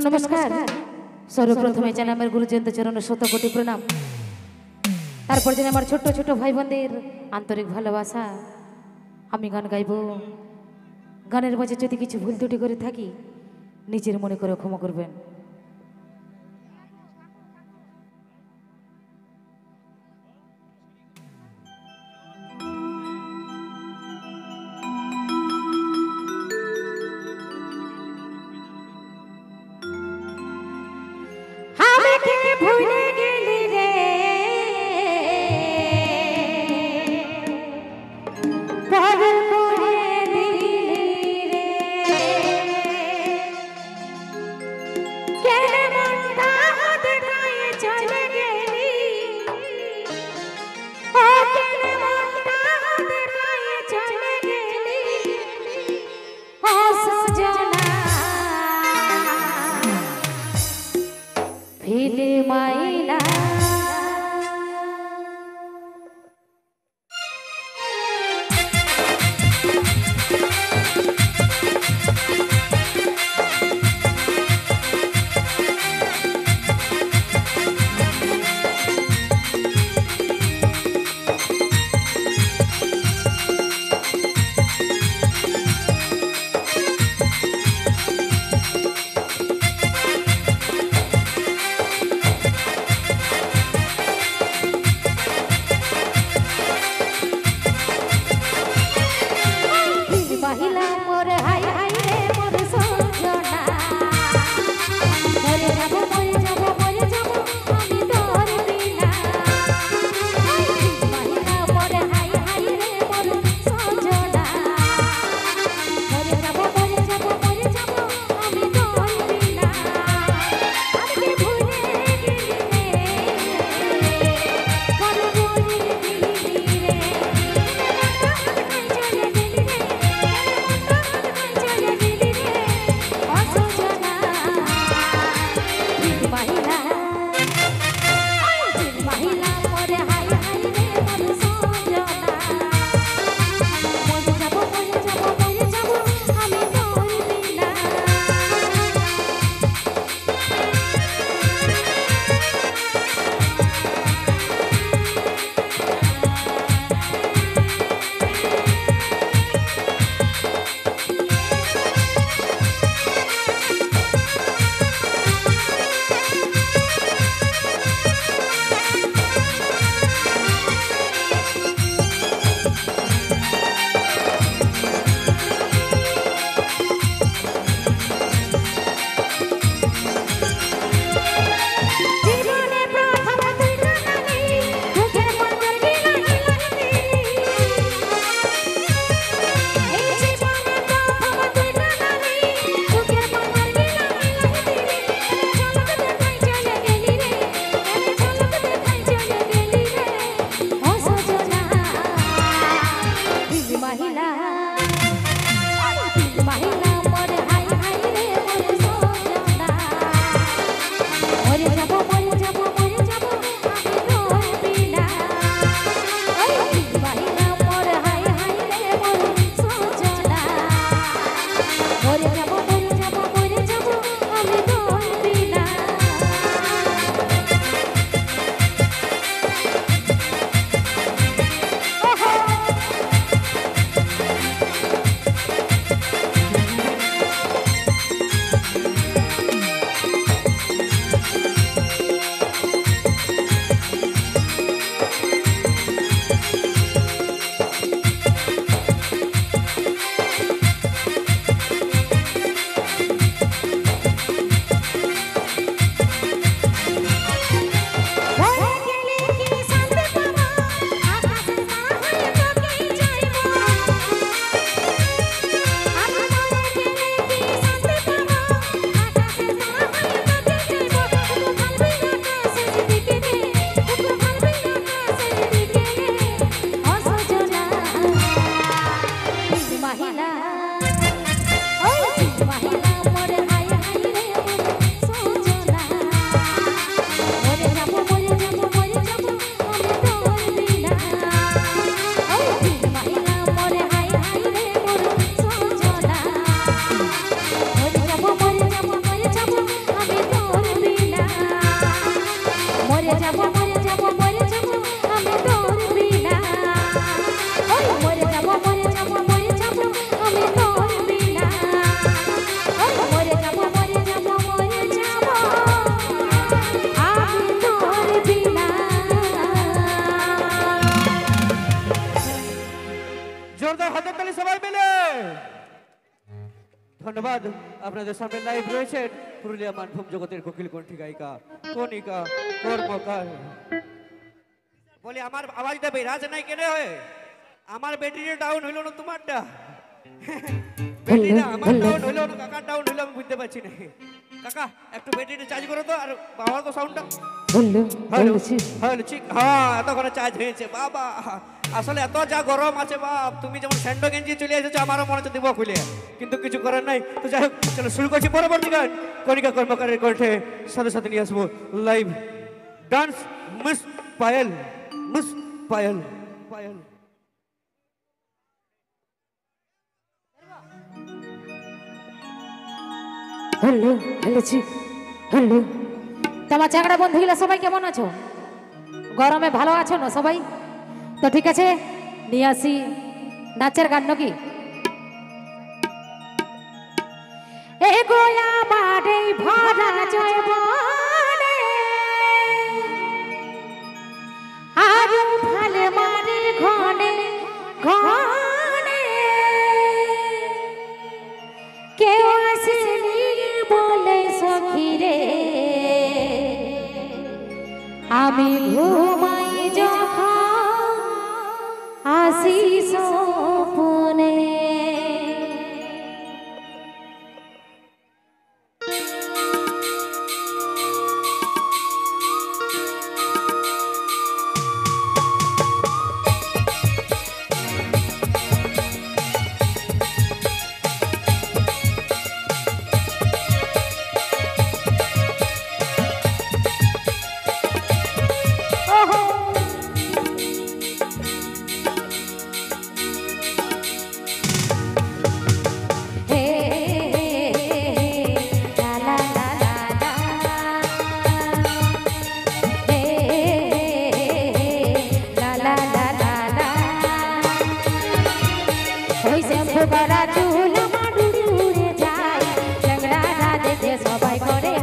নমস্কার। সর্বপ্রথমে জানাই আমার গুরুজনদ চরণে শত কোটি প্রণাম। তারপর জানাই আমার ছোট ছোট ভাই বোনদের আন্তরিক ভালোবাসা। আমি গান গাইব, গানের মাঝে যদি কিছু ভুল ত্রুটি করে থাকি নিজের মনে করে ক্ষমা করবেন। ভুলে গেলি রে পাগল করে দিলি রে, কেন মনটা হাত গায়ে চলে গেলি, ও কেন মনটা হাত গায়ে চলে গেলি, ও সজনা ফিলে মাইলা। ধন্যবাদ। আপনাদের সামনে লাইভ রয়েছেন পুরুলিয়া মানভূম জগতের কোকিল কণ্ঠী গায়িকা কণিকা কর্মকার। বলি আমার আওয়াজটা বেরাজ নাই কেন হয়? আমার ব্যাটারি ডাউন হইল না তোমারটা? ব্যাটারিটা আমার ডাউন হইল না কাকার ডাউন হইল আমি বুঝতে পারছি না। কাকা একটু ব্যাটারিটা চার্জ করো তো। আর বাবা তো সাউন্ডটা হ্যালো ঠিক হ্যাঁ এতক্ষণে চার্জ হয়েছে বাবা। আসলে এত যা গরম আছে বাপ, তুমি যেমন স্যান্ডো গেঞ্জি চলে এসেছো আমারও মনে হচ্ছে দিব খুলে, কিন্তু কিছু করার নাই। তো যাই হোক চলো শুরু করছি পরবর্তী গান। কণিকা কর্মকারের কণ্ঠে সাথে সাথে নিয়ে আসবো live dance miss Payel. Miss Payel Payel hello hello জি হ্যালো। তোমার চাকরা বন্ধুগুলো সবাই কেমন আছো? গরমে ভালো আছো না সবাই? তো ঠিক আছে নিয়ে আসি নাচের গান নাকি? এ গোয়া বাড়ে ভরা জয়বনে আর ভালে মারে ঘনে ঘনে কেউ আসেনি বলে সখিরে আমি ঘুমাই যখন আসি সপনে। চুল আমার উড়ে যায়, চ্যাংড়ারা দেখে সবাই করে